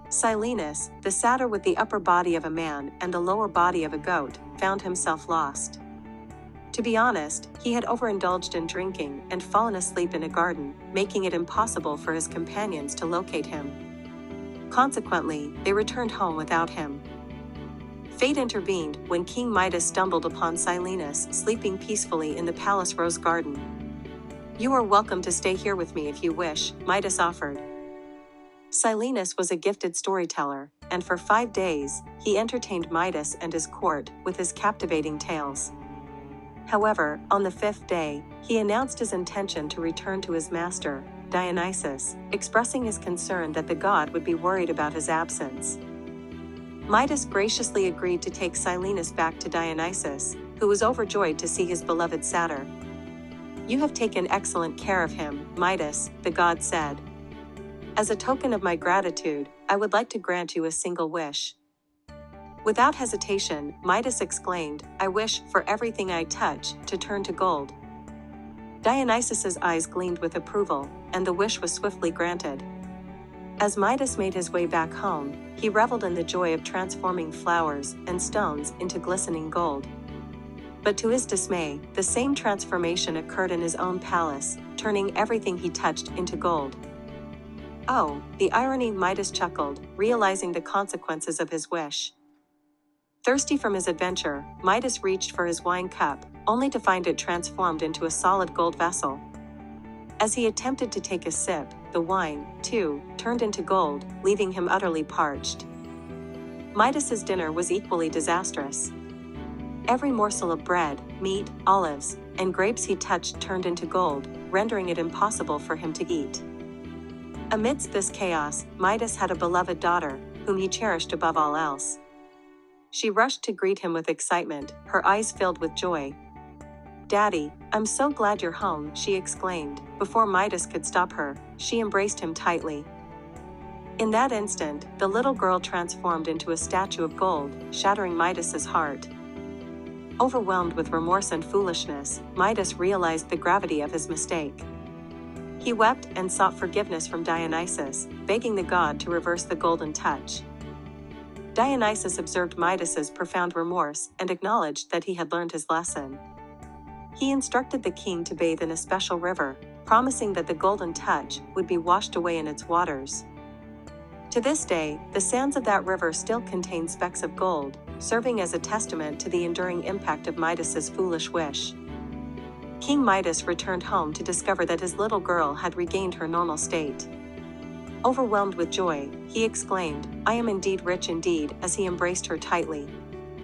Silenus, the satyr with the upper body of a man and the lower body of a goat, found himself lost. To be honest, he had overindulged in drinking and fallen asleep in a garden, making it impossible for his companions to locate him. Consequently, they returned home without him. Fate intervened when King Midas stumbled upon Silenus sleeping peacefully in the palace rose garden. "You are welcome to stay here with me if you wish," Midas offered. Silenus was a gifted storyteller, and for 5 days, he entertained Midas and his court with his captivating tales. However, on the 5th day, he announced his intention to return to his master, Dionysus, expressing his concern that the god would be worried about his absence. Midas graciously agreed to take Silenus back to Dionysus, who was overjoyed to see his beloved satyr. "You have taken excellent care of him, Midas," the god said. "As a token of my gratitude, I would like to grant you a single wish." Without hesitation, Midas exclaimed, "I wish for everything I touch to turn to gold." Dionysus's eyes gleamed with approval, and the wish was swiftly granted. As Midas made his way back home, he reveled in the joy of transforming flowers and stones into glistening gold. But to his dismay, the same transformation occurred in his own palace, turning everything he touched into gold. "Oh, the irony," Midas chuckled, realizing the consequences of his wish. Thirsty from his adventure, Midas reached for his wine cup, only to find it transformed into a solid gold vessel. As he attempted to take a sip, the wine, too, turned into gold, leaving him utterly parched. Midas's dinner was equally disastrous. Every morsel of bread, meat, olives, and grapes he touched turned into gold, rendering it impossible for him to eat. Amidst this chaos, Midas had a beloved daughter, whom he cherished above all else. She rushed to greet him with excitement, her eyes filled with joy. "Daddy, I'm so glad you're home," she exclaimed. Before Midas could stop her, she embraced him tightly. In that instant, the little girl transformed into a statue of gold, shattering Midas's heart. Overwhelmed with remorse and foolishness, Midas realized the gravity of his mistake. He wept and sought forgiveness from Dionysus, begging the god to reverse the golden touch. Dionysus observed Midas's profound remorse and acknowledged that he had learned his lesson. He instructed the king to bathe in a special river, promising that the golden touch would be washed away in its waters. To this day, the sands of that river still contain specks of gold, serving as a testament to the enduring impact of Midas's foolish wish. King Midas returned home to discover that his little girl had regained her normal state. Overwhelmed with joy, he exclaimed, "I am indeed rich indeed," as he embraced her tightly.